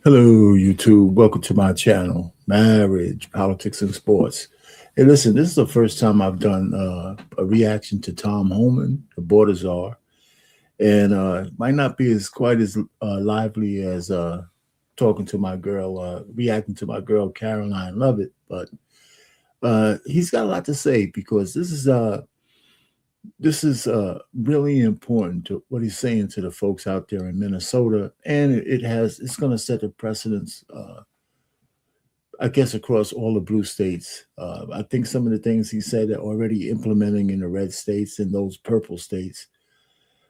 Hello, YouTube. Welcome to my channel, Marriage, Politics, and Sports. Hey, listen, this is the first time I've done a reaction to Tom Homan, the Border Czar, and might not be as quite as lively as talking to my girl, reacting to my girl Caroline Lovett, but he's got a lot to say because this is really important to what he's saying to the folks out there in Minnesota, and it's going to set a precedence. I guess across all the blue states. I think some of the things he said are already implementing in the red states and those purple states.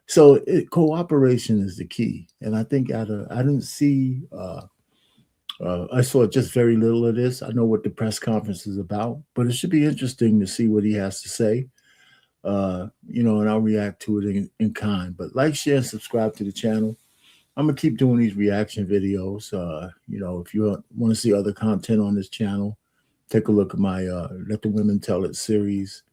So cooperation is the key, and I think I didn't see. I saw just very little of this. I know what the press conference is about, but it should be interesting to see what he has to say. And I'll react to it in kind. But like, share, and subscribe to the channel. I'm gonna keep doing these reaction videos. If you want to see other content on this channel, take a look at my "Let the Women Tell It" series,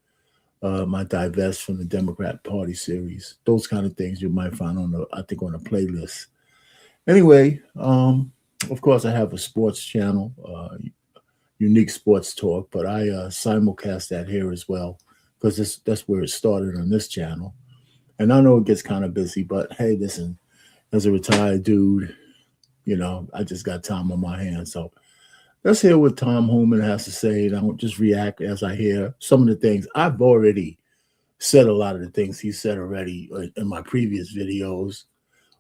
my "Divest from the Democrat Party" series. Those kind of things you might find on the playlist. Anyway, of course, I have a sports channel, Unique Sports Talk, but I simulcast that here as well because that's where it started on this channel. And I know it gets kind of busy, but hey, listen. As a retired dude, I just got time on my hands. So let's hear what Tom Homan has to say. And I'll just react as I hear some of the things. I've already said a lot of the things he said already in my previous videos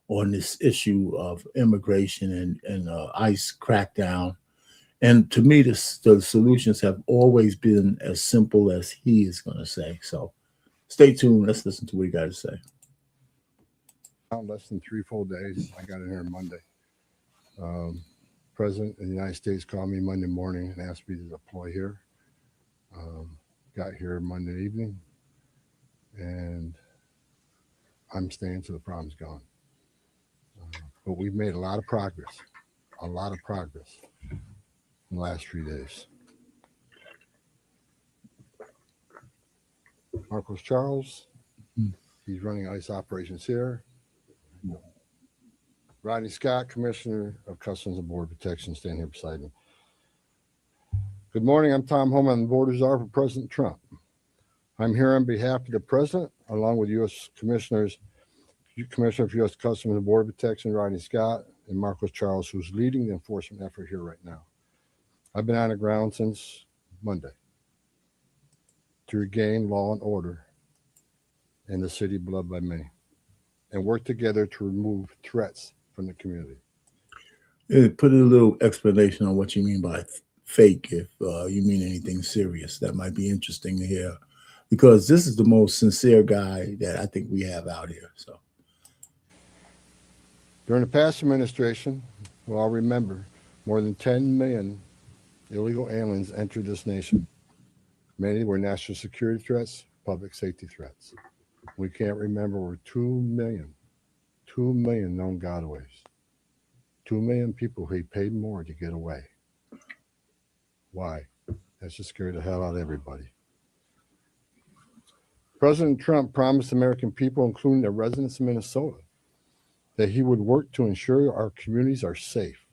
on this issue of immigration and ICE crackdown. And to me, the solutions have always been as simple as he is going to say. So stay tuned. Let's listen to what he got to say. Less than 3 full days. I got in here Monday. President of the United States called me Monday morning and asked me to deploy here. Got here Monday evening, and I'm staying till the problem's gone. But we've made a lot of progress in the last 3 days. Marcos Charles, he's running ICE operations here. Rodney Scott, Commissioner of Customs and Border Protection, standing here beside me. Good morning. I'm Tom Homan, the Border Czar for President Trump. I'm here on behalf of the President, along with U.S. Commissioner for U.S. Customs and Border Protection, Rodney Scott, and Marcos Charles, who's leading the enforcement effort here right now. I've been on the ground since Monday to regain law and order in the city beloved by many, and work together to remove threats from the community. Put a little explanation on what you mean by fake, if you mean anything serious. That might be interesting to hear, because this is the most sincere guy that I think we have out here. So, during the past administration, we'll all remember, more than 10 million illegal aliens entered this nation. Many were national security threats, public safety threats. We can't remember over 2 million known gotaways. 2 million people who paid more to get away. Why? That just scared the hell out of everybody. President Trump promised American people, including the residents of Minnesota, that he would work to ensure our communities are safe.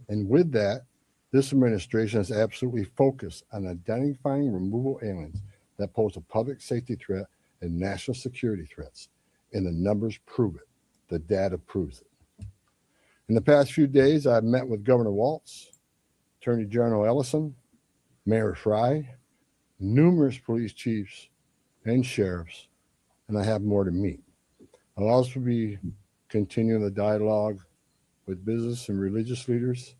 And with that, this administration is absolutely focused on identifying removal aliens that pose a public safety threat and national security threats. And the numbers prove it. The data proves it. In the past few days, I've met with Governor Walz, Attorney General Ellison, Mayor Fry, numerous police chiefs and sheriffs, and I have more to meet. I'll also be continuing the dialogue with business and religious leaders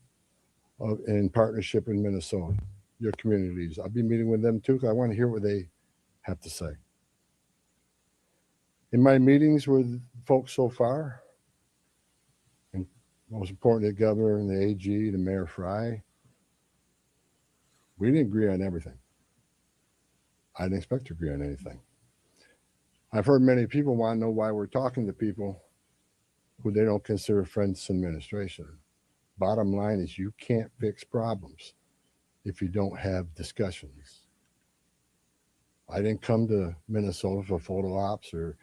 in partnership in Minnesota, your community leaders. I'll be meeting with them too, because I want to hear what they have to say. In my meetings with folks so far, and most important, the governor and the AG, the Mayor Fry, we didn't agree on everything. I didn't expect to agree on anything. I've heard many people want to know why we're talking to people who they don't consider friends in administration. Bottom line is, you can't fix problems if you don't have discussions. I didn't come to Minnesota for photo ops or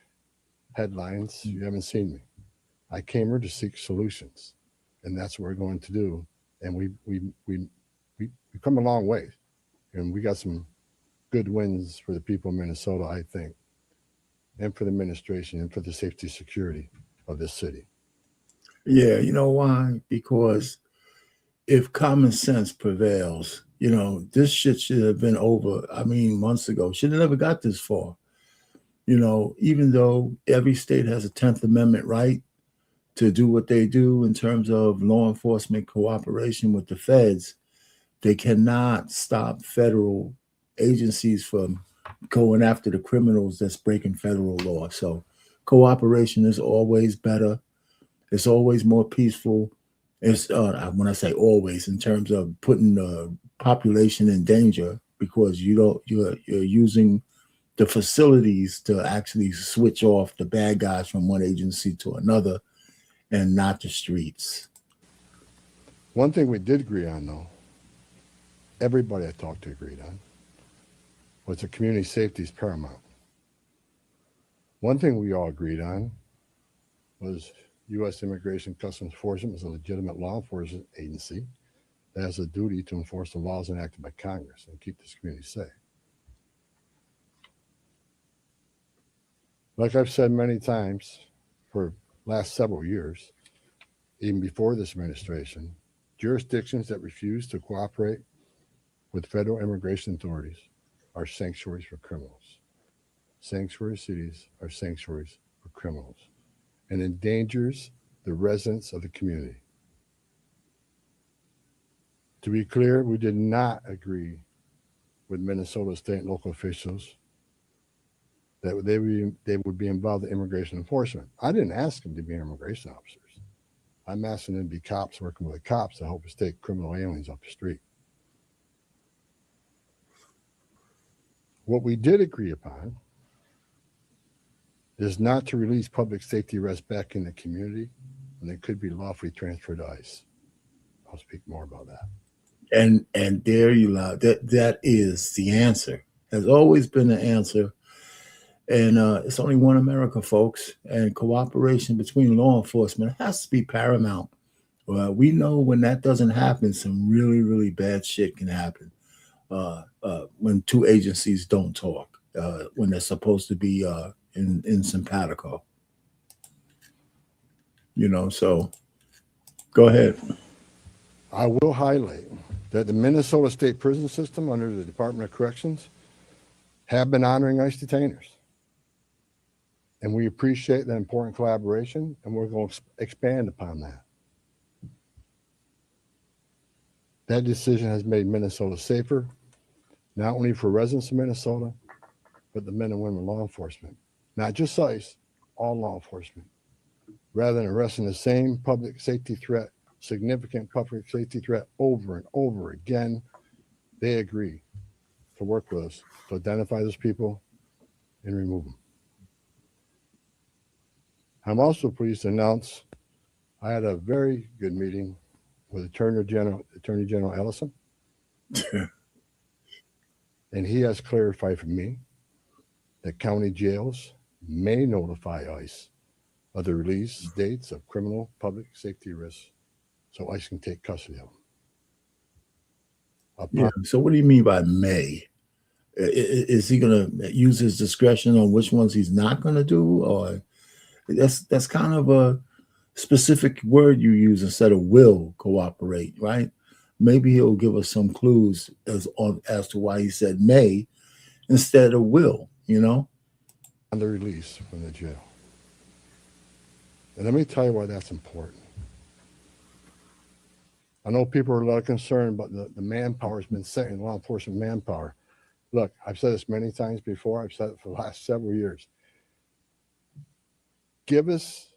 headlines. You haven't seen me. I came here to seek solutions. and that's what we're going to do. And we come a long way, and we got some good wins for the people of Minnesota, I think, and for the administration and for the safety security of this city. Yeah, you know why? Because if common sense prevails, this shit should have been over. I mean, months ago. Should have never got this far. Even though every state has a 10th Amendment right to do what they do in terms of law enforcement cooperation with the feds, they cannot stop federal agencies from going after the criminals that's breaking federal law. So cooperation is always better. It's always more peaceful. It's when I say always, in terms of putting the population in danger, because you're using the facilities to actually switch off the bad guys from one agency to another, and not the streets. One thing we did agree on, though, everybody I talked to agreed on, was that community safety is paramount. One thing we all agreed on was U.S. Immigration Customs Enforcement is a legitimate law enforcement agency that has a duty to enforce the laws enacted by Congress and keep this community safe. Like I've said many times for last several years, even before this administration, jurisdictions that refuse to cooperate with federal immigration authorities are sanctuaries for criminals. Sanctuary cities are sanctuaries for criminals and endangers the residents of the community. To be clear, we did not agree with Minnesota state and local officials that they would be involved in immigration enforcement. I didn't ask them to be immigration officers. I'm asking them to be cops working with the cops to help us take criminal aliens off the street. What we did agree upon is not to release public safety arrests back in the community when they could be lawfully transferred to ICE. I'll speak more about that. And there you lie. That is the answer. Has always been the answer. And it's only one America, folks. And cooperation between law enforcement has to be paramount. We know when that doesn't happen, some really, really bad shit can happen. When two agencies don't talk, when they're supposed to be in simpatico. So go ahead. I will highlight that the Minnesota State Prison System under the Department of Corrections have been honoring ICE detainers. And we appreciate that important collaboration, and we're going to expand upon that. That decision has made Minnesota safer, not only for residents of Minnesota, but the men and women law enforcement. Not just ICE, all law enforcement. Rather than arresting the same public safety threat, significant public safety threat over and over again, they agree to work with us to identify those people and remove them. I'm also pleased to announce I had a very good meeting with Attorney General Ellison. And he has clarified for me that county jails may notify ICE of the release dates of criminal public safety risks so ICE can take custody of them. Yeah. So what do you mean by may? Is he going to use his discretion on which ones he's not going to do? Or that's kind of a specific word you use instead of will cooperate, right? Maybe he'll give us some clues as to why he said may instead of will, On the release from the jail. And let me tell you why that's important. I know people are a lot concerned about the manpower has been set in law enforcement manpower. Look, I've said this many times before. I've said it for the last several years. Give us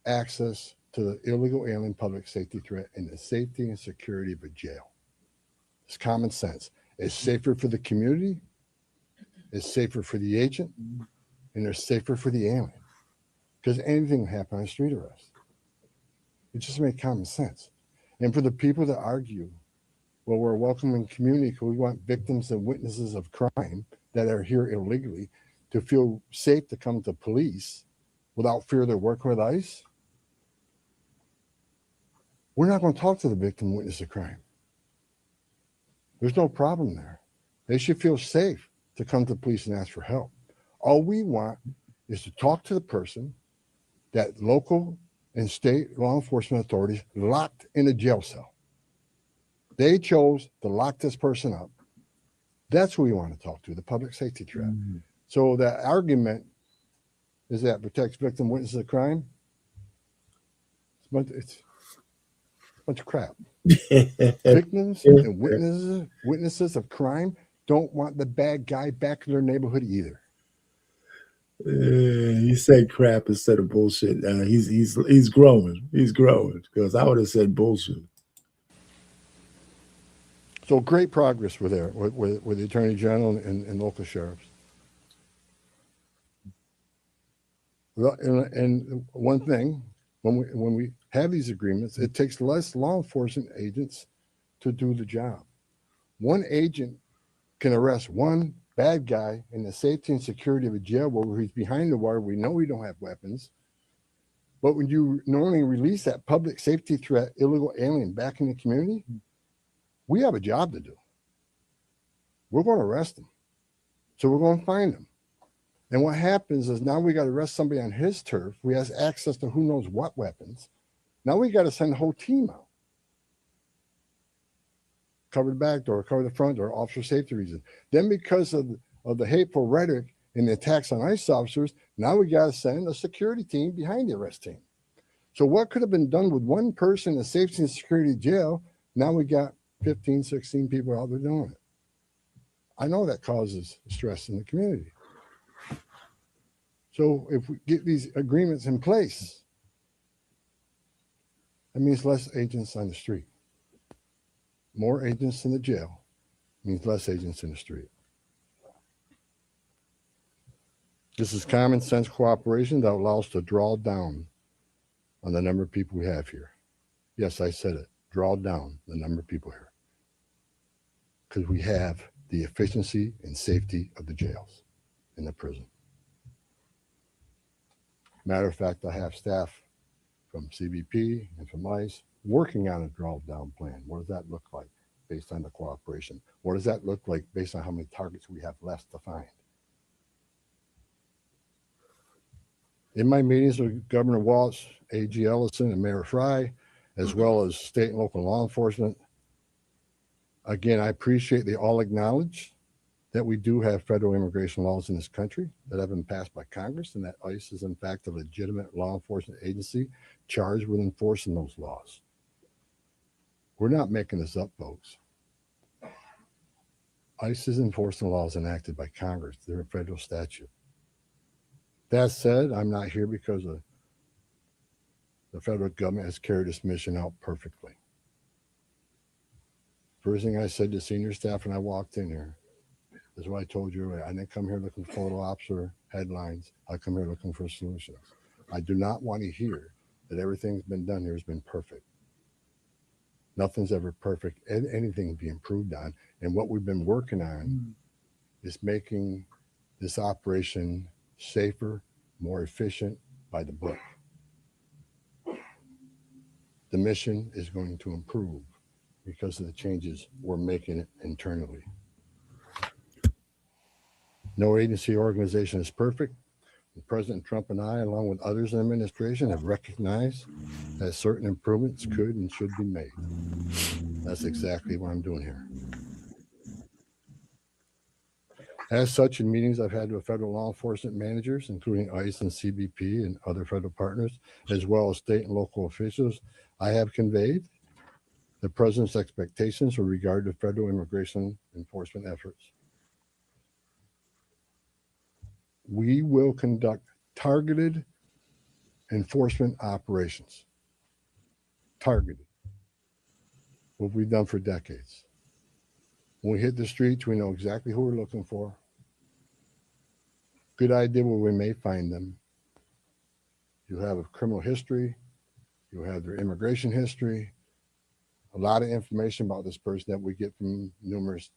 access to the illegal alien public safety threat and the safety and security of a jail. It's common sense. It's safer for the community. It's safer for the agent. And it's safer for the alien. Because anything can happen on a street arrest. It just makes common sense. And for the people that argue, well, we're a welcoming community because we want victims and witnesses of crime that are here illegally to feel safe to come to police without fear they're working with ICE. We're not going to talk to the victim witness of crime. There's no problem there. They should feel safe to come to the police and ask for help. All we want is to talk to the person that local and state law enforcement authorities locked in a jail cell. They chose to lock this person up. That's who we want to talk to, the public safety threat. Mm. So that argument is that protects victim witnesses of crime. It's a bunch of crap. Victims and witnesses of crime don't want the bad guy back in their neighborhood either. He said crap instead of bullshit. He's growing. He's growing because I would have said bullshit. So great progress with the Attorney General and local sheriffs. And one thing, when we have these agreements, it takes less law enforcement agents to do the job. One agent can arrest one bad guy in the safety and security of a jail where he's behind the wire. We know we don't have weapons. But when you normally release that public safety threat, illegal alien back in the community, we have a job to do. We're going to arrest them. So we're going to find them. And what happens is now we got to arrest somebody on his turf. We have access to who knows what weapons. Now we got to send the whole team out. Cover the back door, cover the front door, officer safety reasons. Then because of the hateful rhetoric and the attacks on ICE officers, now we got to send a security team behind the arrest team. So what could have been done with one person in the safety and security jail, now we got 15, 16 people out there doing it. I know that causes stress in the community. So if we get these agreements in place, that means less agents on the street. More agents in the jail means less agents in the street. This is common sense cooperation that allows us to draw down on the number of people we have here. Yes, I said it. Draw down the number of people here. Because we have the efficiency and safety of the jails and the prison. Matter of fact, I have staff from CBP and from ICE working on a draw-down plan. What does that look like based on the cooperation? What does that look like based on how many targets we have left to find? In my meetings with Governor Walz, AG Ellison, and Mayor Fry, as well as state and local law enforcement, again, I appreciate they all acknowledge that we do have federal immigration laws in this country that have been passed by Congress, and that ICE is in fact a legitimate law enforcement agency charged with enforcing those laws. We're not making this up, folks. ICE is enforcing laws enacted by Congress. They're a federal statute. That said, I'm not here because the federal government has carried this mission out perfectly. First thing I said to senior staff when I walked in here is what I told you earlier. I didn't come here looking for photo ops or headlines. I come here looking for solutions. I do not want to hear that everything's been done here has been perfect. Nothing's ever perfect. And anything can be improved on. And what we've been working on is making this operation safer, more efficient by the book. The mission is going to improve because of the changes we're making internally. No agency or organization is perfect. President Trump and I, along with others in the administration, have recognized that certain improvements could and should be made. That's exactly what I'm doing here. As such, in meetings I've had with federal law enforcement managers, including ICE and CBP and other federal partners, as well as state and local officials, I have conveyed the President's expectations with regard to federal immigration enforcement efforts. We will conduct targeted enforcement operations. Targeted. What we've done for decades. When we hit the streets, we know exactly who we're looking for. Good idea where we may find them. You have a criminal history. You have their immigration history. A lot of information about this person that we get from numerous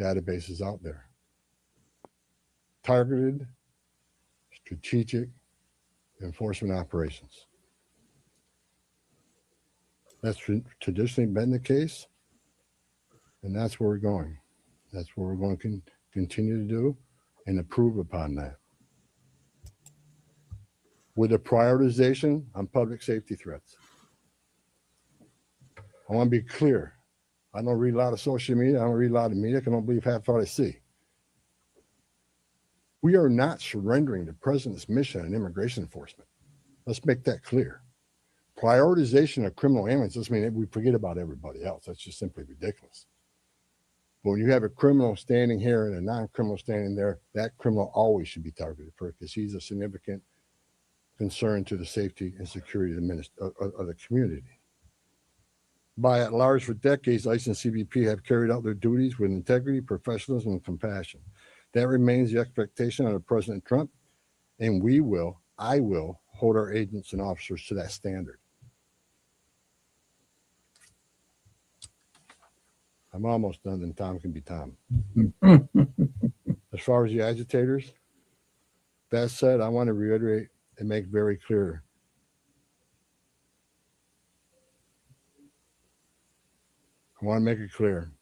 databases out there. Targeted, strategic enforcement operations. That's traditionally been the case, and that's where we're going. That's what we're going to continue to do and improve upon that. With a prioritization on public safety threats. I want to be clear. I don't read a lot of social media. I don't read a lot of media. I don't believe half what I see. We are not surrendering the president's mission in immigration enforcement. Let's make that clear. Prioritization of criminal aliens doesn't mean that we forget about everybody else. That's just simply ridiculous. But when you have a criminal standing here and a non-criminal standing there, that criminal always should be targeted because he's a significant concern to the safety and security of the community. By and large, for decades, ICE and CBP have carried out their duties with integrity, professionalism, and compassion. That remains the expectation of President Trump, and I will hold our agents and officers to that standard. I'm almost done, and Tom can be Tom. As far as the agitators, that said, I want to reiterate and make very clear. I want to make it clear.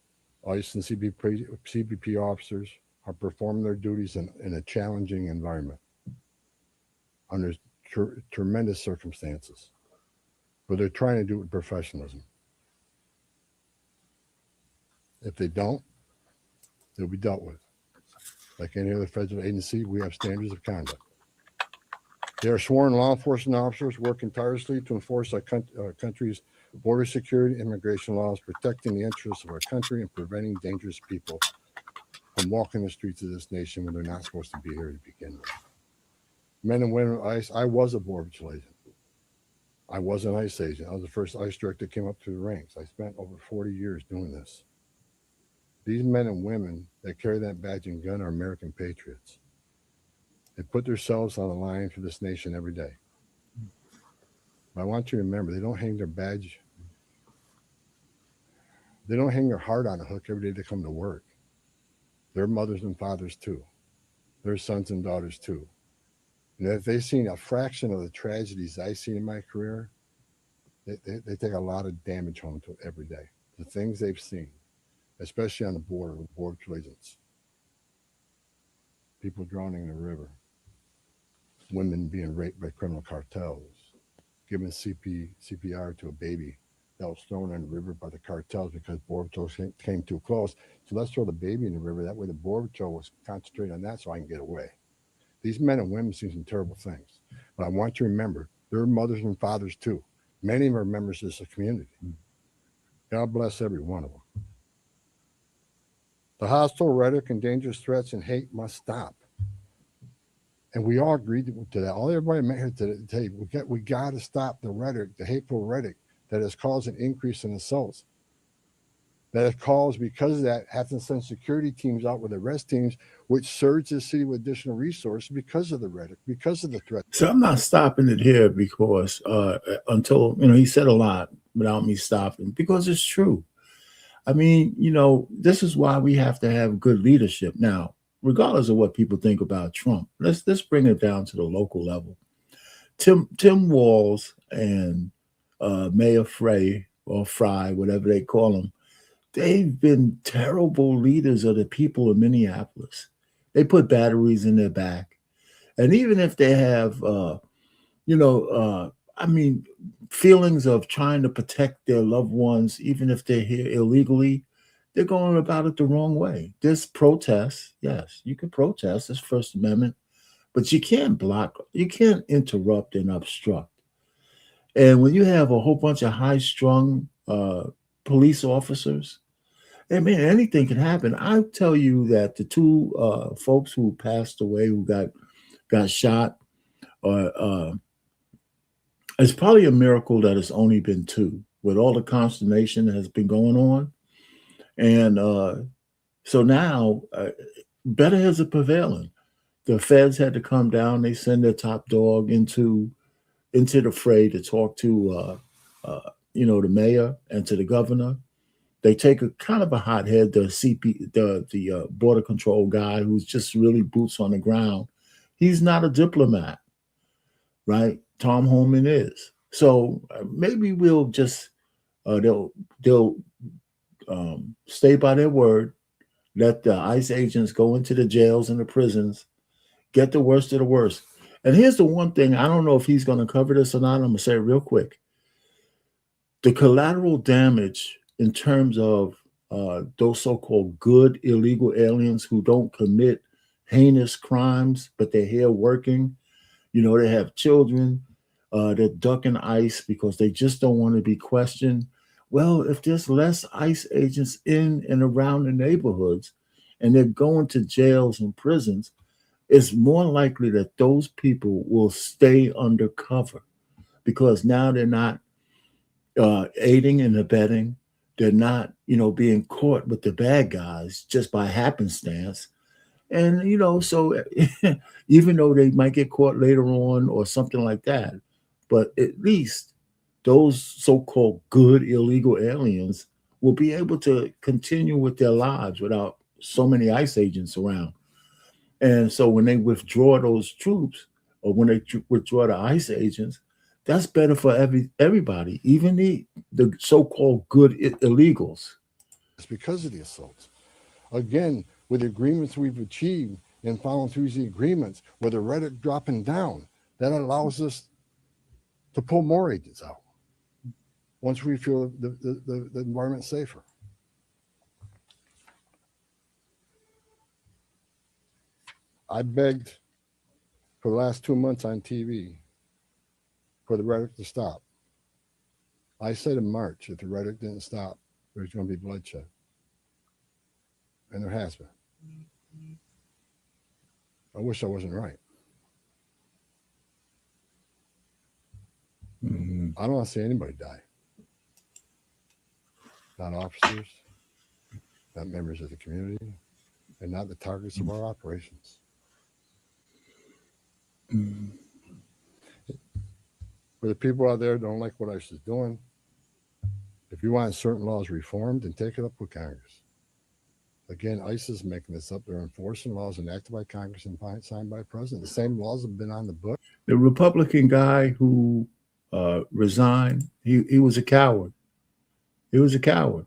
ICE and CBP officers are performing their duties in a challenging environment under tremendous circumstances, but they're trying to do it with professionalism. If they don't, they'll be dealt with. Like any other federal agency, we have standards of conduct. They are sworn law enforcement officers working tirelessly to enforce our country's border security, immigration laws, protecting the interests of our country and preventing dangerous people from walking the streets of this nation when they're not supposed to be here to begin with. Men and women of ICE, I was a Border Czar agent. I was an ICE agent. I was the first ICE director that came up through the ranks. I spent over 40 years doing this. These men and women that carry that badge and gun are American patriots. They put themselves on the line for this nation every day. But I want you to remember, they don't hang their badge. They don't hang their heart on a hook every day they come to work. They're mothers and fathers too. They're sons and daughters too. And if they've seen a fraction of the tragedies I've seen in my career, they take a lot of damage home to every day. The things they've seen, especially on the border with border agents. People drowning in the river. Women being raped by criminal cartels. Giving CPR to a baby that was thrown in the river by the cartels because Border Patrol came too close. So let's throw the baby in the river. That way the Border Patrol was concentrating on that so I can get away. These men and women see some terrible things. But I want you to remember, they're mothers and fathers too. Many of them are members of this community. God bless every one of them. The hostile rhetoric and dangerous threats and hate must stop. And we all agreed to that. All everybody met here today, we got to stop the rhetoric, the hateful rhetoric that has caused an increase in assaults. That has caused, because of that, having to send security teams out with arrest teams, which surge the city with additional resources because of the rhetoric, because of the threat. So I'm not stopping it here because until, he said a lot without me stopping, because it's true. I mean, this is why we have to have good leadership. Now, regardless of what people think about Trump, let's bring it down to the local level. Tim Walz and Mayor Frey, or Fry, whatever they call him, they've been terrible leaders of the people of Minneapolis. They put batteries in their back. And even if they have, feelings of trying to protect their loved ones, even if they're here illegally, they're going about it the wrong way. There's protests. Yes, you can protest. It's First Amendment. But you can't you can't interrupt and obstruct. And when you have a whole bunch of high-strung police officers, I mean, anything can happen. I tell you that the two folks who passed away, who got shot, it's probably a miracle that it's only been two, with all the consternation that has been going on. And so now, better heads are prevailing. The feds had to come down. They send their top dog into the fray to talk to, the mayor and to the governor. They take a kind of a hothead, the border control guy, who's just really boots on the ground. He's not a diplomat, right? Tom Homan is. So maybe we'll just They'll stay by their word. Let the ICE agents go into the jails and the prisons, get the worst of the worst. And here's the one thing, I don't know if he's going to cover this or not. I'm going to say it real quick. The collateral damage in terms of those so-called good illegal aliens who don't commit heinous crimes, but they're here working. You know, they have children. They're ducking ICE because they just don't want to be questioned. Well, if there's less ICE agents in and around the neighborhoods and they're going to jails and prisons, it's more likely that those people will stay undercover because now they're not aiding and abetting. They're not, being caught with the bad guys just by happenstance. And, so even though they might get caught later on or something like that, but at least those so-called good illegal aliens will be able to continue with their lives without so many ICE agents around. And so when they withdraw those troops or when they withdraw the ICE agents, that's better for everybody, even the so-called good illegals. It's because of the assaults. Again, with the agreements we've achieved and following through the agreements, with the rhetoric dropping down, that allows us to pull more agents out once we feel the environment safer. I begged for the last 2 months on TV for the rhetoric to stop. I said in March, if the rhetoric didn't stop, there's going to be bloodshed. And there has been. I wish I wasn't right. Mm-hmm. I don't want to see anybody die. Not officers, not members of the community, and not the targets of our operations. Mm-hmm. For the people out there who don't like what ICE is doing, if you want certain laws reformed, then take it up with Congress. Again, ICE is making this up. They're enforcing laws enacted by Congress and signed by the president. The same laws have been on the book. The Republican guy who resigned, he was a coward. He was a coward,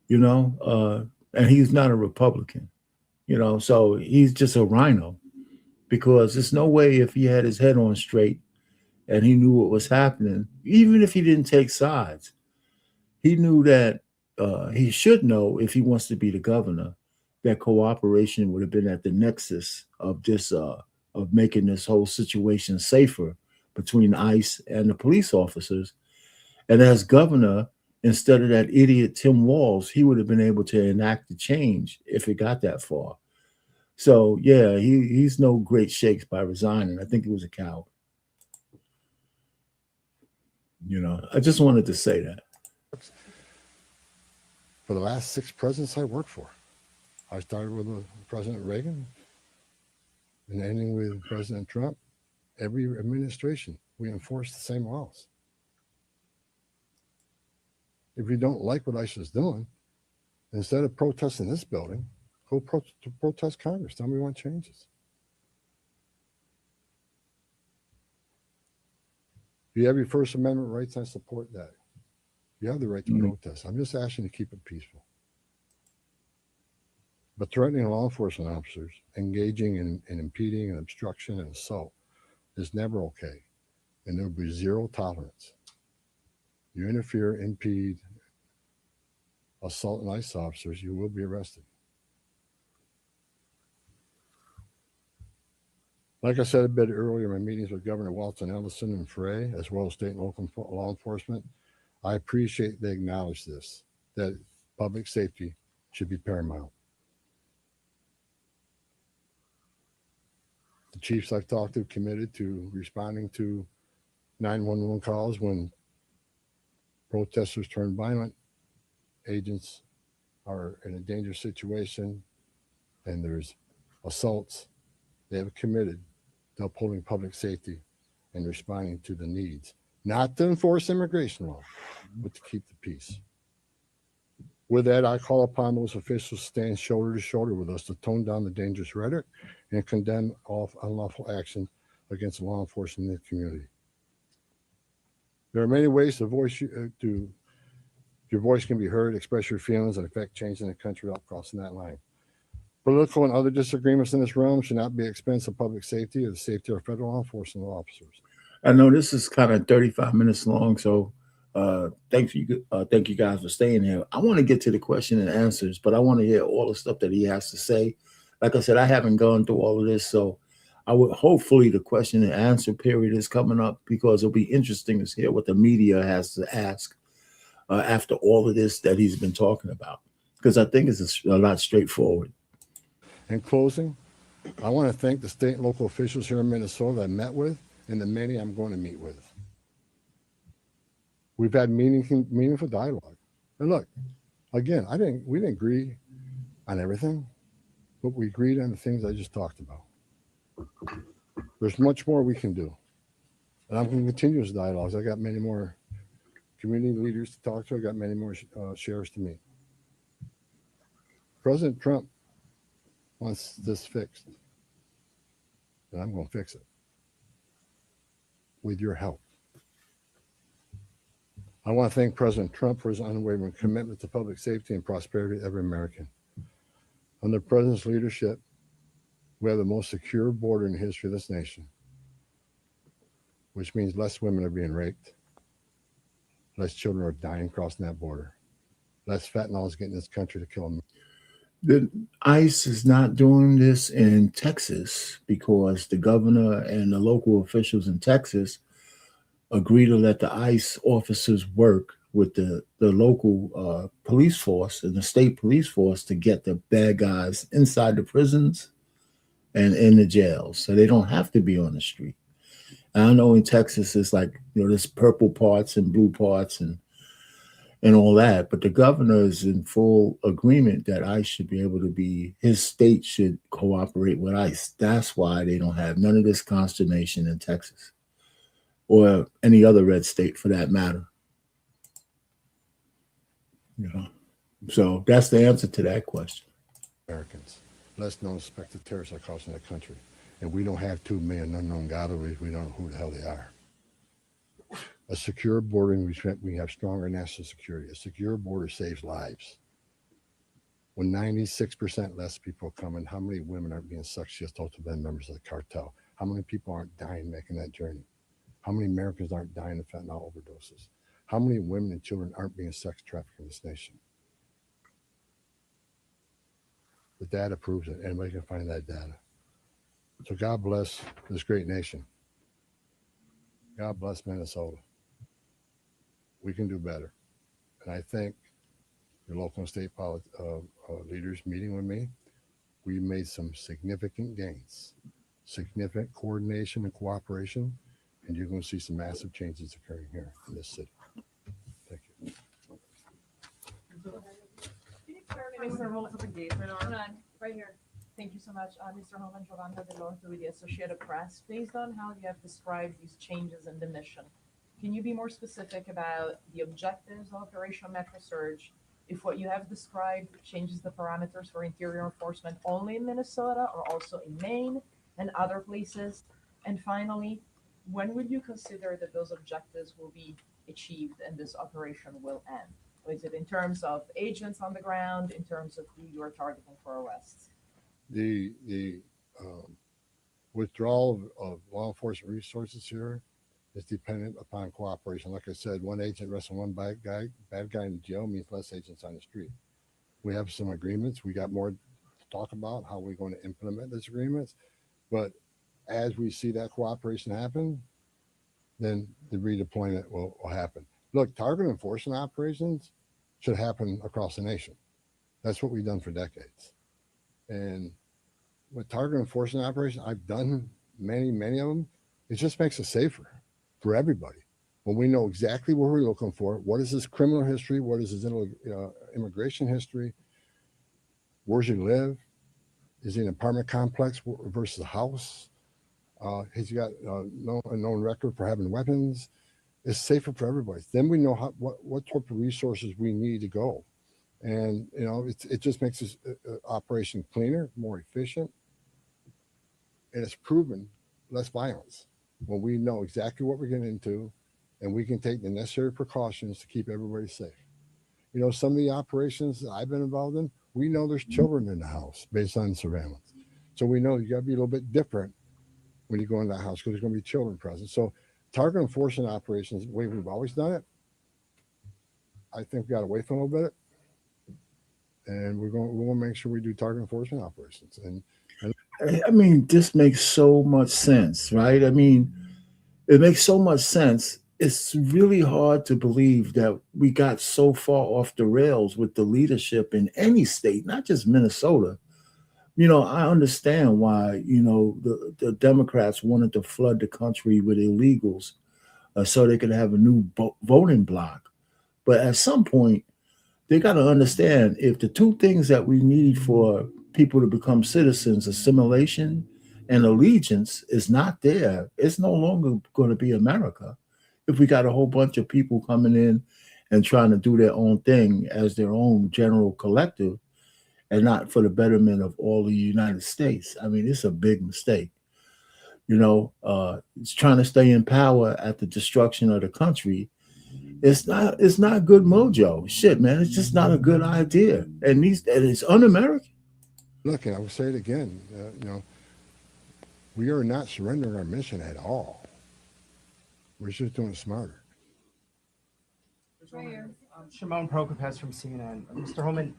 and he's not a Republican, so he's just a rhino because there's no way if he had his head on straight and he knew what was happening, even if he didn't take sides, he knew that he should know if he wants to be the governor, that cooperation would have been at the nexus of this, of making this whole situation safer between ICE and the police officers. And as governor, instead of that idiot Tim Walz, he would have been able to enact the change if it got that far. So yeah, he's no great shakes by resigning. I think he was a coward. I just wanted to say that. For the last 6 presidents I worked for, I started with President Reagan and ending with President Trump. Every administration, we enforce the same laws. If you don't like what ICE is doing, instead of protesting this building, go protest Congress. Tell me what changes. If you have your First Amendment rights, I support that. You have the right to protest. I'm just asking you to keep it peaceful. But threatening law enforcement officers, engaging in impeding and obstruction and assault is never okay. And there will be zero tolerance. You interfere, impede, assault an ICE officers, you will be arrested. Like I said a bit earlier, my meetings with Governor Walton Ellison and Frey, as well as state and local law enforcement, I appreciate they acknowledge this, that public safety should be paramount. The chiefs I've talked to committed to responding to 911 calls when protesters turn violent, agents are in a dangerous situation, and there's assaults. They have committed to upholding public safety and responding to the needs, not to enforce immigration law, but to keep the peace. With that, I call upon those officials to stand shoulder to shoulder with us to tone down the dangerous rhetoric and condemn all unlawful action against law enforcement in the community. There are many ways to Your voice can be heard, express your feelings, and affect change in the country without crossing that line. Political and other disagreements in this realm should not be at the expense of public safety or the safety of federal law enforcement officers. I know this is kind of 35 minutes long, so thank you guys for staying here. I want to get to the question and answers, but I want to hear all the stuff that he has to say. Like I said, I haven't gone through all of this, so I would hopefully the question and answer period is coming up because it'll be interesting to hear what the media has to ask after all of this that he's been talking about, because I think it's a lot straightforward. In closing, I want to thank the state and local officials here in Minnesota that I met with and the many I'm going to meet with. We've had meaningful dialogue. And look, again, we didn't agree on everything, but we agreed on the things I just talked about. There's much more we can do. And I'm going to continue this dialogues. I got many more community leaders to talk to. I got many more sheriffs to meet. President Trump wants this fixed. And I'm going to fix it with your help. I want to thank President Trump for his unwavering commitment to public safety and prosperity of every American. Under the President's leadership, we have the most secure border in the history of this nation, which means less women are being raped, less children are dying crossing that border, less fentanyl is getting in this country to kill them. The ICE is not doing this in Texas because the governor and the local officials in Texas agree to let the ICE officers work with the local police force and the state police force to get the bad guys inside the prisons and in the jails, so they don't have to be on the street. And I know in Texas it's like, there's purple parts and blue parts and all that, but the governor is in full agreement that ICE should be able to his state should cooperate with ICE. That's why they don't have none of this consternation in Texas or any other red state for that matter. So that's the answer to that question. Americans, less known suspected terrorists are causing that country. And we don't have 2 million unknown gotaways. We don't know who the hell they are. A secure border, we have stronger national security. A secure border saves lives. When 96% less people come in, how many women aren't being sexually assaulted by members of the cartel? How many people aren't dying making that journey? How many Americans aren't dying of fentanyl overdoses? How many women and children aren't being sex trafficked in this nation? The data proves it. Anybody can find that data. So God bless this great nation. God bless Minnesota. We can do better. And I thank the local and state leaders meeting with me. We made some significant gains, significant coordination and cooperation, and you're going to see some massive changes occurring here in this city. Thank you. Mr. Rules of Engagement on right here. Thank you so much, Mr. Homan, Giovanna Delonto with the Associated Press. Based on how you have described these changes in the mission, can you be more specific about the objectives of Operation Metro Surge? If what you have described changes the parameters for interior enforcement only in Minnesota or also in Maine and other places? And finally, when would you consider that those objectives will be achieved and this operation will end? Is it in terms of agents on the ground, in terms of who you are targeting for arrests? The withdrawal of law enforcement resources here is dependent upon cooperation. Like I said, one agent arresting one bad guy in jail means less agents on the street. We have some agreements. We got more to talk about how we're going to implement those agreements. But as we see that cooperation happen, then the redeployment will happen. Look, target enforcement operations should happen across the nation. That's what we've done for decades. And with target enforcement operations, I've done many of them. It just makes it safer for everybody. When we know exactly what we're looking for, what is his criminal history, what is his immigration history, where's he live, is he in an apartment complex versus a house, has he got a known record for having weapons, it's safer for everybody. Then we know what type of resources we need to go. And, it just makes this operation cleaner, more efficient, and it's proven less violence when we know exactly what we're getting into and we can take the necessary precautions to keep everybody safe. You know, some of the operations that I've been involved in, we know there's children in the house based on surveillance. So we know you got to be a little bit different when you go into the house because there's going to be children present. So target enforcement operations, the way we've always done it, I think we got to wait for a little bit, and we're going to make sure we do target enforcement operations. And I mean, this makes so much sense, right? I mean, it makes so much sense. It's really hard to believe that we got so far off the rails with the leadership in any state, not just Minnesota. You know, I understand why, you know, the Democrats wanted to flood the country with illegals so they could have a new voting bloc. But at some point, they got to understand if the two things that we need for people to become citizens, assimilation and allegiance, is not there, it's no longer going to be America. If we got a whole bunch of people coming in and trying to do their own thing as their own general collective and not for the betterment of all the United States, I mean, it's a big mistake. You know, it's trying to stay in power at the destruction of the country. It's not good mojo. Shit, man, it's just not a good idea. And it's un-American. look, and I will say it again, you know, we are not surrendering our mission at all. We're just doing it smarter. Right here. Shimon Prokopez from CNN. Mr. Homan,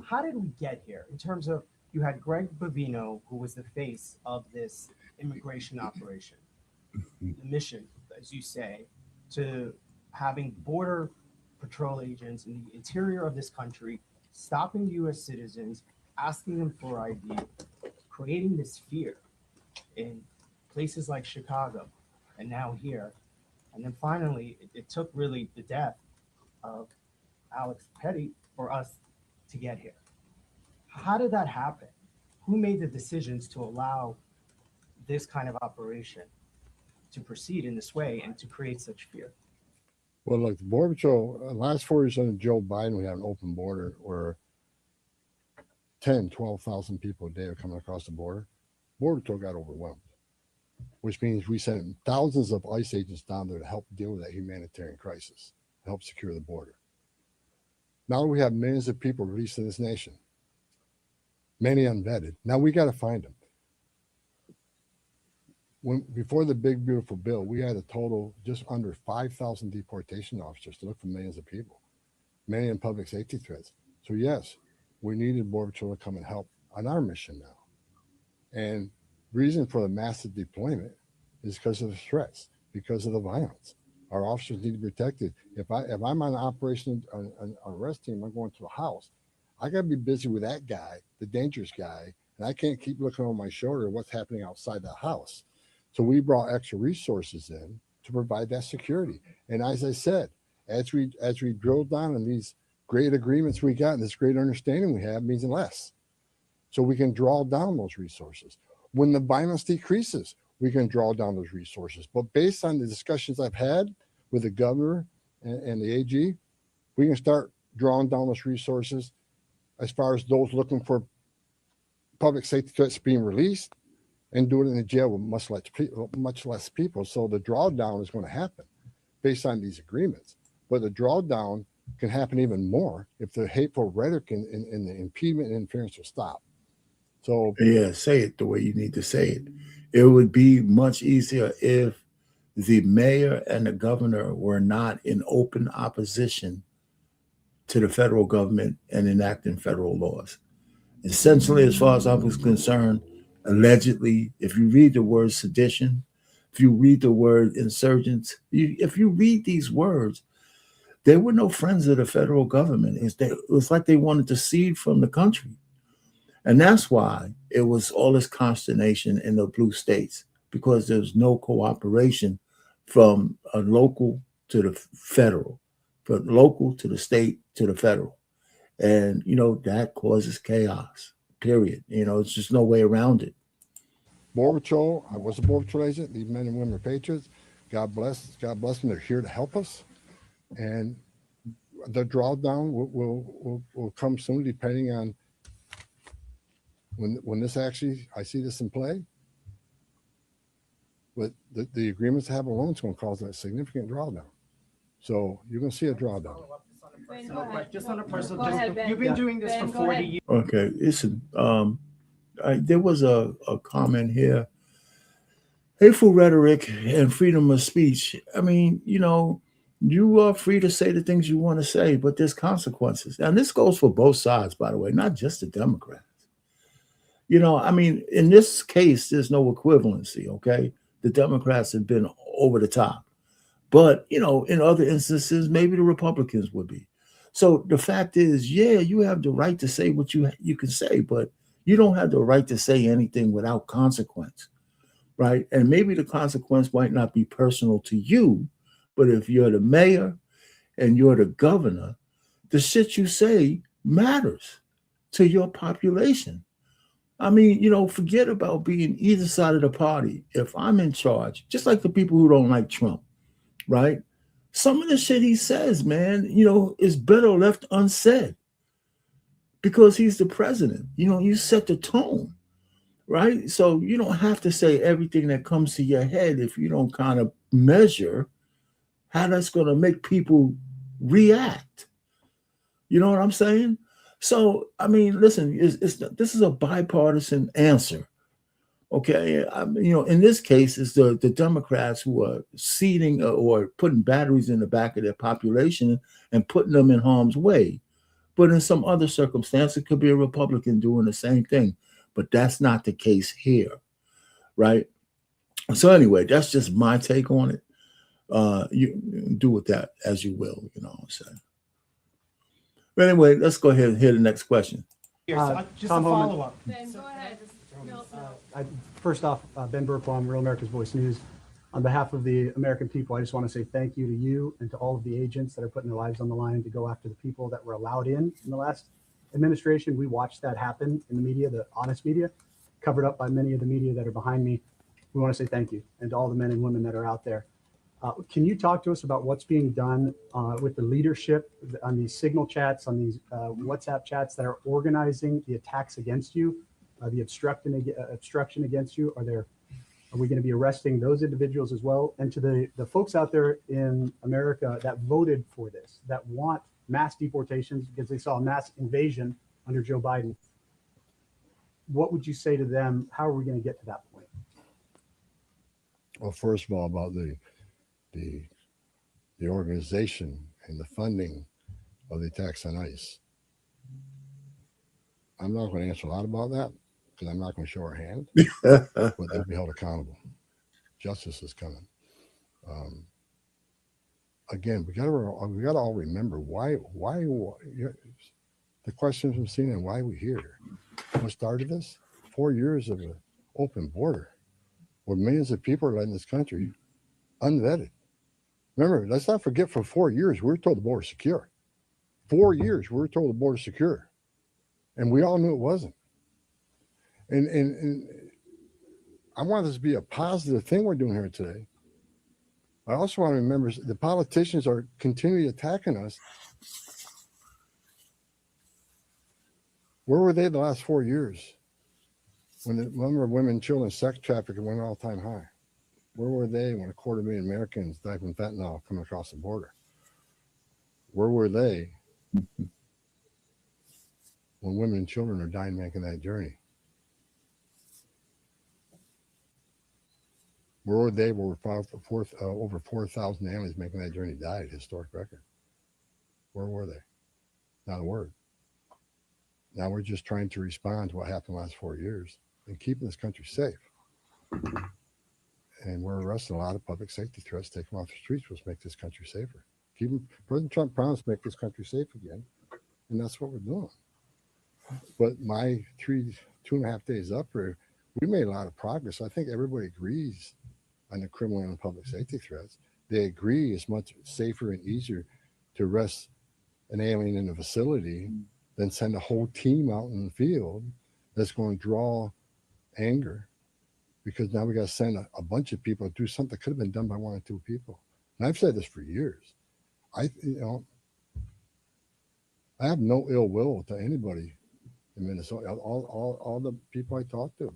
how did we get here in terms of you had Greg Bovino, who was the face of this immigration operation, the mission, as you say, to having border patrol agents in the interior of this country, stopping U.S. citizens, asking them for ID, creating this fear in places like Chicago and now here. And then finally, it took really the death of Alex Petty for us to get here. How did that happen? Who made the decisions to allow this kind of operation to proceed in this way and to create such fear? Well, look, the Border Patrol, last 4 years under Joe Biden, we had an open border where 10, 12,000 people a day are coming across the border. Border Patrol got overwhelmed, which means we sent thousands of ICE agents down there to help deal with that humanitarian crisis, to help secure the border. Now we have millions of people released in this nation, many unvetted. Now we got to find them. Before the big, beautiful bill, we had a total just under 5,000 deportation officers to look for millions of people, many in public safety threats. So yes, we needed Border Patrol to come and help on our mission now. And reason for the massive deployment is because of the threats, because of the violence. Our officers need to be protected. If I'm on an operation, an arrest team, I'm going to a house, I got to be busy with that guy, the dangerous guy, and I can't keep looking over my shoulder at what's happening outside the house. So we brought extra resources in to provide that security. And as I said, as we drill down on these great agreements we got and this great understanding we have means less. So we can draw down those resources. When the violence decreases, we can draw down those resources. But based on the discussions I've had with the governor and the AG, we can start drawing down those resources as far as those looking for public safety threats being released, and do it in the jail with much less people. So the drawdown is going to happen based on these agreements. But the drawdown can happen even more if the hateful rhetoric and the impediment and interference will stop. So Yeah, say it the way you need to say it. It would be much easier if the mayor and the governor were not in open opposition to the federal government and enacting federal laws. Essentially, as far as I was concerned, allegedly, if you read the word sedition, if you read the word insurgents, if you read these words, they were no friends of the federal government. It was like they wanted to secede from the country. And that's why it was all this consternation in the blue states, because there's no cooperation from a local to the federal, from local to the state to the federal. And, you know, that causes chaos, period. You know, it's just no way around it. Border Patrol, I was a Border Patrol agent. These men and women are patriots. God bless them. They're here to help us. And the drawdown will come soon, depending on when this actually, I see this in play. But the agreements to have alone is going to cause a significant drawdown. So you're going to see a drawdown. Ben, go No, ahead. just on a personal, Go ahead, just, Ben. you've been doing this Ben, for go 40 ahead. years. Okay, listen. There was a comment here. Hateful rhetoric and freedom of speech. I mean, you are free to say the things you want to say, but there's consequences. And this goes for both sides, by the way, not just the Democrats. I mean, in this case, there's no equivalency, okay? The Democrats have been over the top. But, in other instances, maybe the Republicans would be. So the fact is, yeah, you have the right to say what you can say, but you don't have the right to say anything without consequence, right? And maybe the consequence might not be personal to you, but if you're the mayor and you're the governor, the shit you say matters to your population. I mean, forget about being either side of the party. If I'm in charge, just like the people who don't like Trump, right? Some of the shit he says, man, is better left unsaid because he's the president. You set the tone, right? So you don't have to say everything that comes to your head if you don't kind of measure how that's going to make people react. You know what I'm saying? So, I mean, listen, this is a bipartisan answer. Okay, in this case, it's the Democrats who are seeding or putting batteries in the back of their population and putting them in harm's way. But in some other circumstance, it could be a Republican doing the same thing. But that's not the case here, right? So anyway, that's just my take on it. You do with that as you will, you know what I'm saying. But anyway, let's go ahead and hear the next question. Here, so, just Tom a Homan. follow-up. Ben, So go can I ahead. just- No, First off, Ben Burquam, Real America's Voice News. On behalf of the American people, I just want to say thank you to you and to all of the agents that are putting their lives on the line to go after the people that were allowed in the last administration. We watched that happen in the media, the honest media, covered up by many of the media that are behind me. We want to say thank you, and to all the men and women that are out there. Can you talk to us about what's being done with the leadership on these signal chats, on these WhatsApp chats that are organizing the attacks against you, the obstruction against you? Are we going to be arresting those individuals as well? And to the folks out there in America that voted for this, that want mass deportations because they saw a mass invasion under Joe Biden, what would you say to them? How are we going to get to that point? Well, first of all, about the organization and the funding of the attacks on ICE. I'm not going to answer a lot about that because I'm not going to show our hand, but they'll be held accountable. Justice is coming. Again, we got to all remember why the question from CNN, why are we here? What started this? 4 years of an open border where millions of people are in this country unvetted. Remember, let's not forget for 4 years, we were told the border secure. 4 years, we were told the border secure. And we all knew it wasn't. And I want this to be a positive thing we're doing here today. I also want to remember the politicians are continually attacking us. Where were they the last 4 years when the number of women, children, sex trafficking went all-time high? Where were they when 250,000 Americans died from fentanyl coming across the border? Where were they when women and children are dying making that journey? Where were they when over 4,000 families making that journey died? Historic record. Where were they? Not a word. Now we're just trying to respond to what happened the last 4 years and keeping this country safe. And we're arresting a lot of public safety threats, take them off the streets, which make this country safer. President Trump promised to make this country safe again, and that's what we're doing. But my 2.5 days up here, we made a lot of progress. I think everybody agrees on the criminal and public safety threats. They agree it's much safer and easier to arrest an alien in a facility than send a whole team out in the field that's going to draw anger, because now we got to send a bunch of people to do something that could have been done by 1 or 2 people. And I've said this for years. I have no ill will to anybody in Minnesota. All the people I talk to,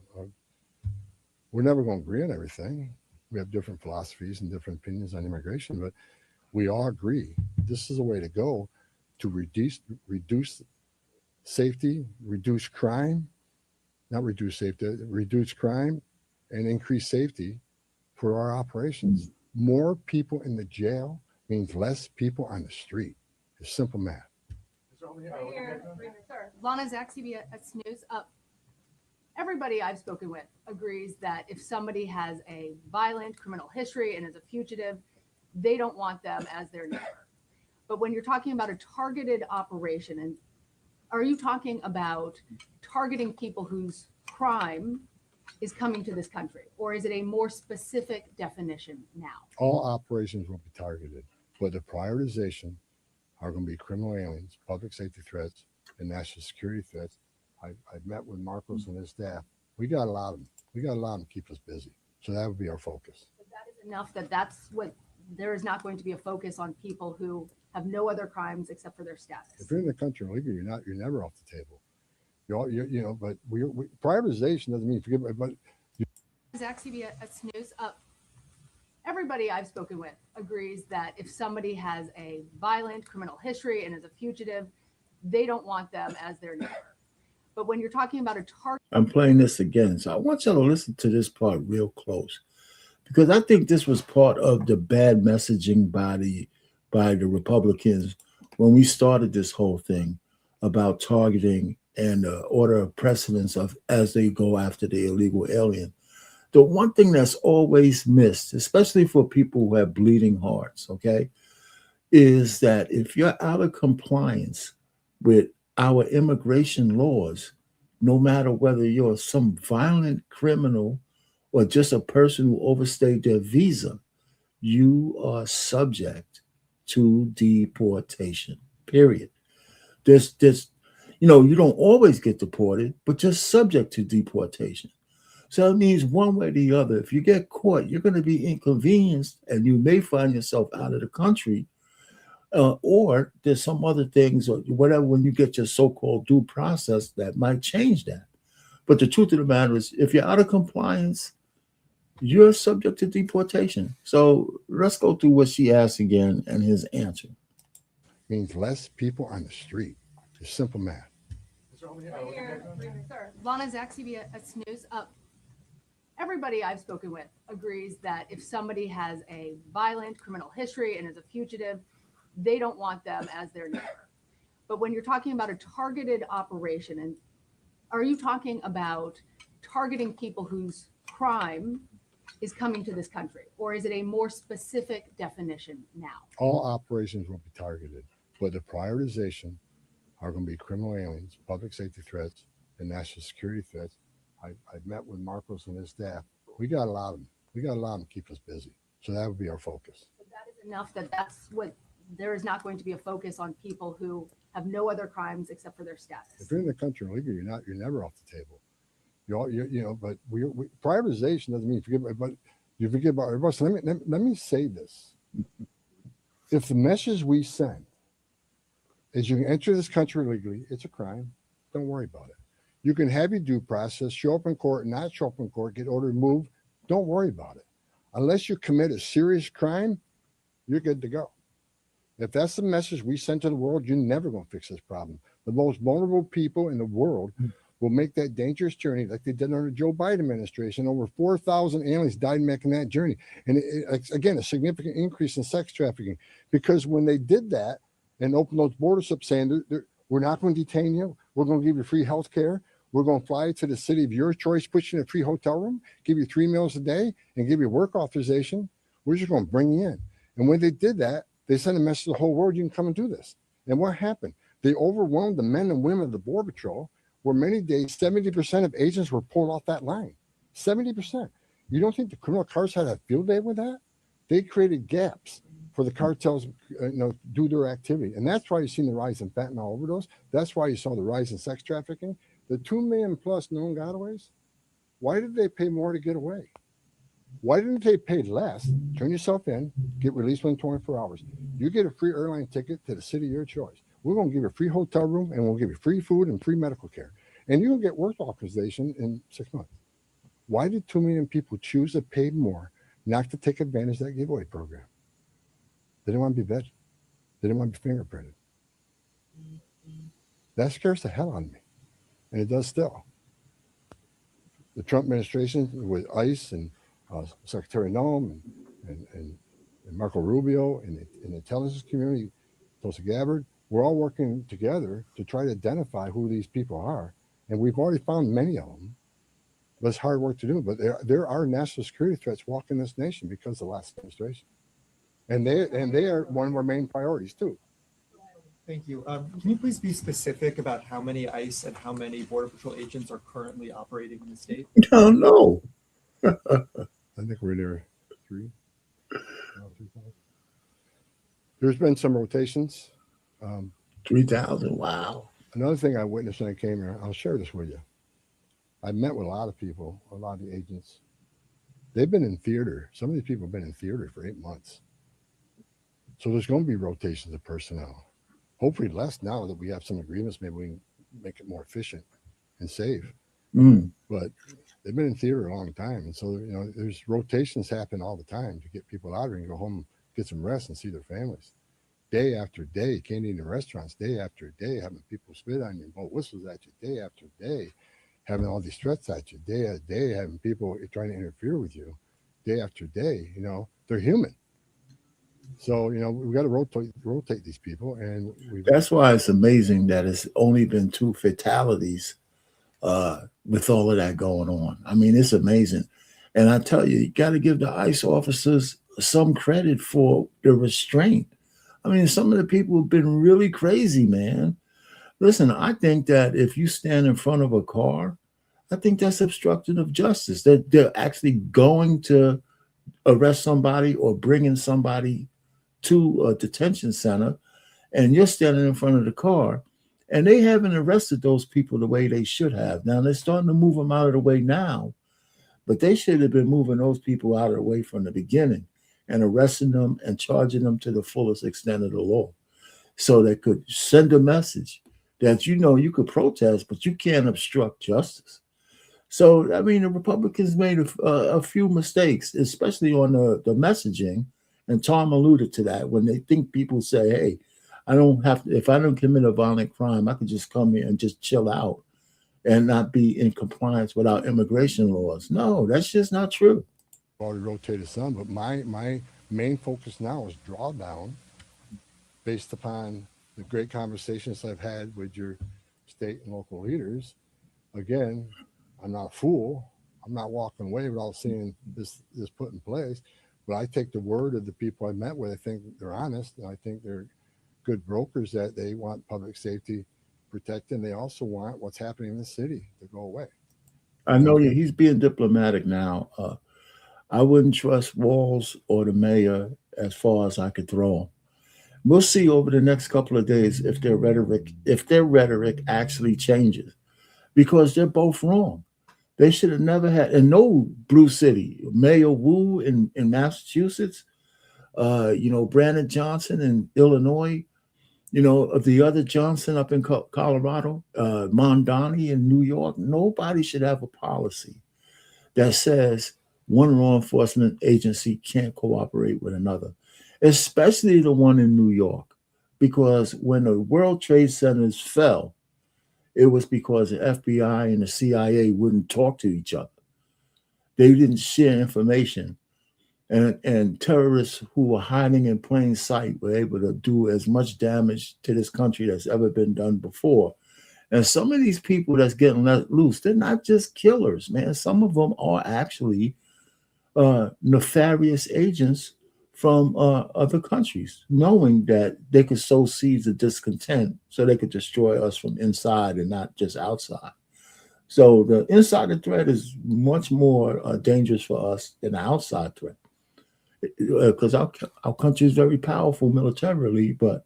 we're never going to agree on everything. We have different philosophies and different opinions on immigration, but we all agree this is a way to go to reduce safety, reduce crime, not reduce safety, reduce crime and increase safety for our operations. More people in the jail means less people on the street. It's simple math. Right here, sir. Lana Zach, CBS News. Everybody I've spoken with agrees that if somebody has a violent criminal history and is a fugitive, they don't want them as their neighbor. But when you're talking about a targeted operation, and are you talking about targeting people whose crime is coming to this country, or is it a more specific definition now? All operations will be targeted, but the prioritization are going to be criminal aliens, public safety threats, and national security threats. I've met with Marcos and his staff. We got to allow them. We got to allow them to keep us busy. So that would be our focus. But that is enough that's what there is not going to be a focus on people who have no other crimes except for their status. If you're in the country illegally, you're never off the table. But prioritization doesn't mean forget. But Zach, CBS News. Everybody I've spoken with agrees that if somebody has a violent criminal history and is a fugitive, they don't want them as their neighbor. But when you're talking about a target, I'm playing this again, so I want y'all to listen to this part real close, because I think this was part of the bad messaging by the Republicans when we started this whole thing about targeting and order of precedence of as they go after the illegal alien. The one thing that's always missed, especially for people who have bleeding hearts, okay, is that if you're out of compliance with our immigration laws, no matter whether you're some violent criminal or just a person who overstayed their visa, you are subject to deportation, period. There's you don't always get deported, but just subject to deportation. So it means one way or the other, if you get caught, you're going to be inconvenienced and you may find yourself out of the country. Or there's some other things or whatever when you get your so-called due process that might change that. But the truth of the matter is, if you're out of compliance, you're subject to deportation. So let's go through what she asked again and his answer. means less people on the street. It's simple math. right here, sir. Lana Zach, CBS News. Everybody I've spoken with agrees that if somebody has a violent criminal history and is a fugitive, they don't want them as their neighbor. But when you're talking about a targeted operation, and are you talking about targeting people whose crime is coming to this country, or is it a more specific definition now? All operations will be targeted, but the prioritization are going to be criminal aliens, public safety threats, and national security threats. I've met with Marcos and his staff. We got to allow them. We got to allow them to keep us busy. So that would be our focus. But that is enough that's what there is not going to be a focus on people who have no other crimes except for their status. If you're in the country illegally, you're never off the table. But prioritization doesn't mean forget. But you forget about everybody. So let me say this: if the message we send is you can enter this country illegally, it's a crime. Don't worry about it. You can have your due process, show up in court, not show up in court, get ordered removed. Don't worry about it. Unless you commit a serious crime, you're good to go. If that's the message we send to the world, you're never going to fix this problem. The most vulnerable people in the world will make that dangerous journey like they did under the Joe Biden administration. Over 4,000 aliens died making that journey. And again, a significant increase in sex trafficking. Because when they did that and opened those borders up saying, we're not going to detain you, we're going to give you free health care, we're going to fly to the city of your choice, put you in a free hotel room, give you 3 meals a day, and give you work authorization, we're just going to bring you in. And when they did that, they sent a message to the whole world, you can come and do this. And what happened? They overwhelmed the men and women of the Border Patrol, where many days, 70% of agents were pulled off that line. 70%. You don't think the criminal cartels had a field day with that? They created gaps for the cartels do their activity. And that's why you've seen the rise in fentanyl overdose. That's why you saw the rise in sex trafficking. The 2 million plus known gotaways, why did they pay more to get away? Why didn't they pay less? Turn yourself in, get released within 24 hours. You get a free airline ticket to the city of your choice. We're going to give you a free hotel room, and we'll give you free food and free medical care. And you'll get work authorization in 6 months. Why did 2 million people choose to pay more not to take advantage of that giveaway program? They didn't want to be vetted. They didn't want to be fingerprinted. That scares the hell out of me, and it does still. The Trump administration with ICE and Secretary Noem and Marco Rubio and the intelligence community, Tulsi Gabbard, we're all working together to try to identify who these people are. And we've already found many of them, but it's hard work to do. But there are national security threats walking this nation because of the last administration. And they are one of our main priorities too. Thank you. Can you please be specific about how many ICE and how many Border Patrol agents are currently operating in the state? No, no. I think we're there 3,000. There's been some rotations. 3,000. Wow. Another thing I witnessed when I came here, I'll share this with you. I met with a lot of people, a lot of the agents. They've been in theater. Some of these people have been in theater for 8 months. So there's going to be rotations of personnel. Hopefully less now that we have some agreements. Maybe we can make it more efficient and safe. But they've been in theater a long time. And so, there's rotations happen all the time to get people out here and go home, get some rest and see their families. Day after day, you can't eat in restaurants, day after day, having people spit on you and blow whistles at you, day after day, having all these threats at you, day after day, having people trying to interfere with you, day after day. They're human. So, we've got to rotate these people. And that's why it's amazing that it's only been 2 fatalities with all of that going on. I mean, it's amazing. And I tell you got to give the ICE officers some credit for the restraint. I mean, some of the people have been really crazy, man. Listen, I think that if you stand in front of a car, I think that's obstruction of justice. They're actually going to arrest somebody or bringing somebody to a detention center, and you're standing in front of the car, and they haven't arrested those people the way they should have. Now, they're starting to move them out of the way now, but they should have been moving those people out of the way from the beginning and arresting them and charging them to the fullest extent of the law, so they could send a message that, you could protest, but you can't obstruct justice. So, I mean, the Republicans made a few mistakes, especially on the messaging. And Tom alluded to that when they think people say, hey, if I don't commit a violent crime, I could just come here and just chill out and not be in compliance with our immigration laws. No, that's just not true. Already rotated some, but my main focus now is drawdown based upon the great conversations I've had with your state and local leaders. Again, I'm not a fool. I'm not walking away without seeing this put in place. But I take the word of the people I met with. I think they're honest, and I think they're good brokers, that they want public safety protected, and they also want what's happening in the city to go away. I know he's being diplomatic now. I wouldn't trust Walz or the mayor as far as I could throw them. We'll see over the next couple of days if their rhetoric actually changes, because they're both wrong. They should have never had, and no blue city, Mayor Wu in Massachusetts, Brandon Johnson in Illinois, the other Johnson up in Colorado, Mondani in New York. Nobody should have a policy that says one law enforcement agency can't cooperate with another, especially the one in New York, because when the World Trade Centers fell, it was because the FBI and the CIA wouldn't talk to each other. They didn't share information. And terrorists who were hiding in plain sight were able to do as much damage to this country that's ever been done before. And some of these people that's getting let loose, they're not just killers, man. Some of them are actually nefarious agents from other countries, knowing that they could sow seeds of discontent so they could destroy us from inside and not just outside. So the inside threat is much more dangerous for us than the outside threat, because our country is very powerful militarily, but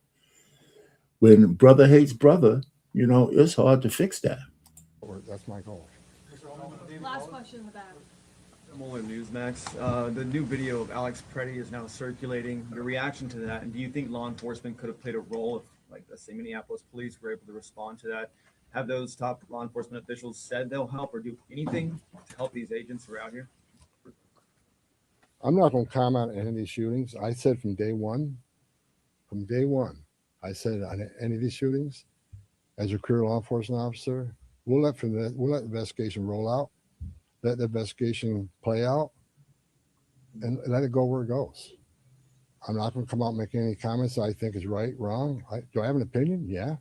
when brother hates brother, it's hard to fix that. That's my goal. Last question in the back. Similar Newsmax. The new video of Alex Preddy is now circulating. Your reaction to that, and do you think law enforcement could have played a role if, like, let's say, Minneapolis police were able to respond to that? Have those top law enforcement officials said they'll help or do anything to help these agents who are out here? I'm not going to comment on any of these shootings. I said from day one, I said on any of these shootings, as a career law enforcement officer, we'll let the investigation roll out, let the investigation play out, and let it go where it goes. I'm not going to come out and make any comments that I think is right, wrong. Do I have an opinion? Yeah,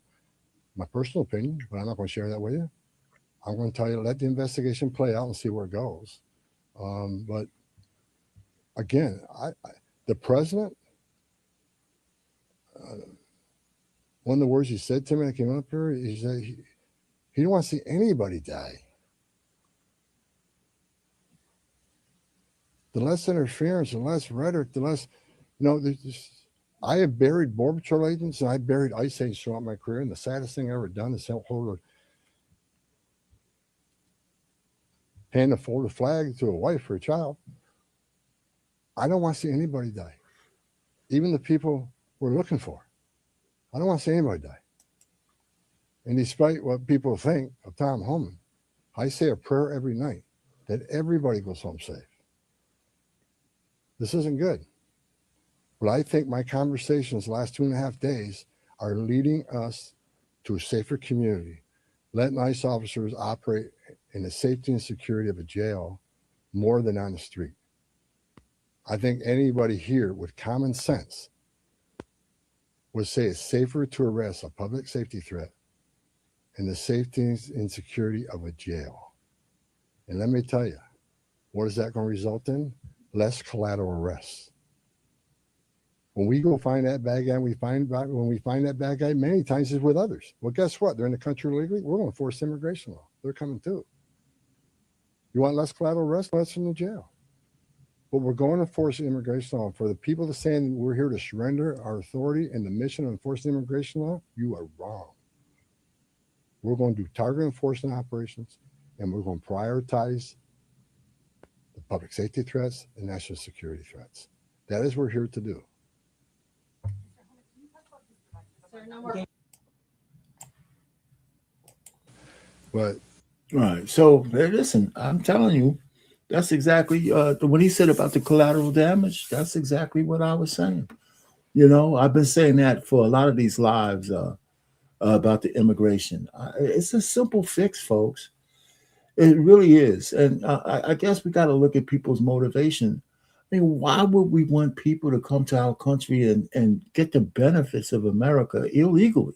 my personal opinion, but I'm not going to share that with you. I'm going to tell you, let the investigation play out and see where it goes. But again, the president, one of the words he said to me when I came up here, he said he didn't want to see anybody die. The less interference, the less rhetoric, the less, I have buried Border Patrol agents and I buried ICE agents throughout my career. And the saddest thing I ever done is hold hand a folded flag to a wife or a child. I don't want to see anybody die. Even the people we're looking for. I don't want to see anybody die. And despite what people think of Tom Homan, I say a prayer every night that everybody goes home safe. This isn't good. But I think my conversations the last 2.5 days are leading us to a safer community, letting ICE officers operate in the safety and security of a jail more than on the street. I think anybody here with common sense would say it's safer to arrest a public safety threat in the safety and security of a jail. And let me tell you, what is that going to result in? Less collateral arrests. When we go find that bad guy, when we find that bad guy, many times it's with others. Well, guess what? They're in the country illegally. We're going to force immigration law. They're coming too. You want less collateral arrest? Less in the jail. But we're going to force immigration law. For the people that saying we're here to surrender our authority and the mission of enforcing immigration law, you are wrong. We're going to do target enforcement operations, and we're going to prioritize the public safety threats and national security threats. That is what we're here to do. Sir, no more. But Right. So hey, listen, I'm telling you, that's exactly when he said about the collateral damage. That's exactly what I was saying. I've been saying that for a lot of these lives about the immigration. It's a simple fix, folks. It really is. And I guess we got to look at people's motivation. I mean, why would we want people to come to our country and get the benefits of America illegally?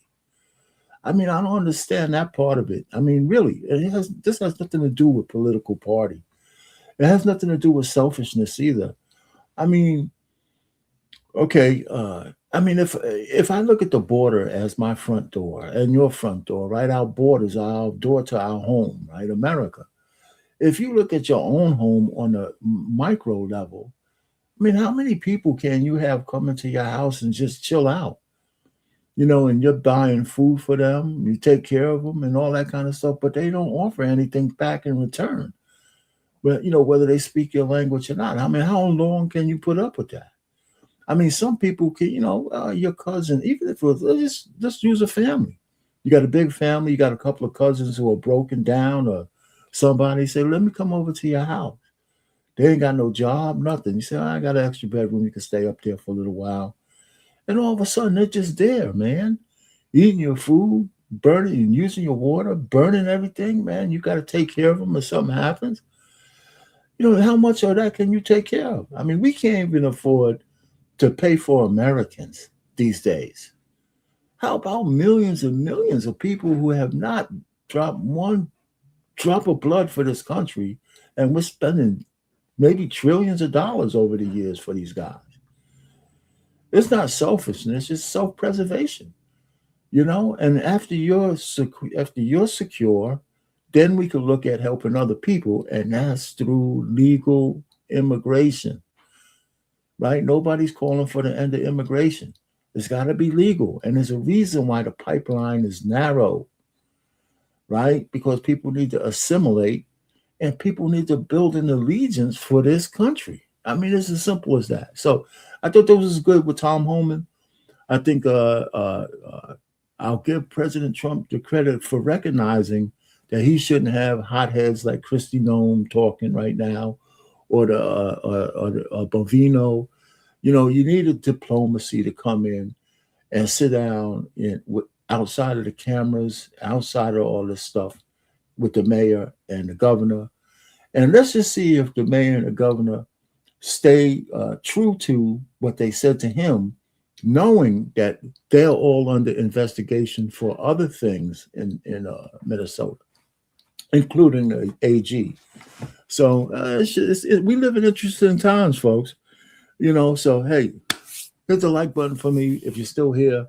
I mean, I don't understand that part of it. I mean, really, this has nothing to do with political party. It has nothing to do with selfishness either. I mean, okay, if I look at the border as my front door and your front door, right? Our borders are our door to our home, right? America. If you look at your own home on a micro level, I mean, how many people can you have come into your house and just chill out? And you're buying food for them, you take care of them and all that kind of stuff, but they don't offer anything back in return. But, whether they speak your language or not. I mean, how long can you put up with that? I mean, some people can, your cousin, even if it was, just use a family. You got a big family, you got a couple of cousins who are broken down, or somebody say, let me come over to your house. They ain't got no job, nothing. You say, I got an extra bedroom, you can stay up there for a little while. And all of a sudden, they're just there, man. Eating your food, burning and using your water, burning everything, man. You got to take care of them if something happens. How much of that can you take care of? I mean, we can't even afford to pay for Americans these days. How about millions and millions of people who have not dropped one drop of blood for this country, and we're spending maybe trillions of dollars over the years for these guys? It's not selfishness, it's self-preservation, and after you're secure, then we can look at helping other people, and that's through legal immigration, right? Nobody's calling for the end of immigration. It's got to be legal, and there's a reason why the pipeline is narrow, right? Because people need to assimilate, and people need to build an allegiance for this country. I mean, it's as simple as that. So I thought that was good with Tom Homan. I think I'll give President Trump the credit for recognizing that he shouldn't have hotheads like Kristi Noem talking right now, or the Bovino. You needed diplomacy to come in and sit down outside of the cameras, outside of all this stuff with the mayor and the governor. And let's just see if the mayor and the governor stay true to what they said to him, knowing that they're all under investigation for other things in Minnesota, including the AG. So we live in interesting times, folks. So hey, hit the like button for me if you're still here.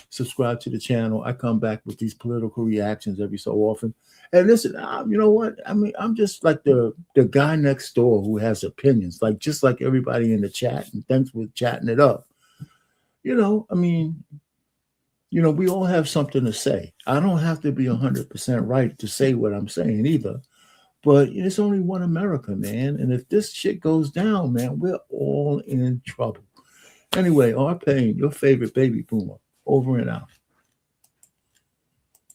Subscribe to the channel. I come back with these political reactions every so often. And listen, you know what? I mean, I'm just like the guy next door who has opinions, like just like everybody in the chat. And thanks for chatting it up. I mean, we all have something to say. I don't have to be 100% right to say what I'm saying either. But it's only one America, man. And if this shit goes down, man, we're all in trouble. Anyway, R. Payne, your favorite baby boomer, over and out.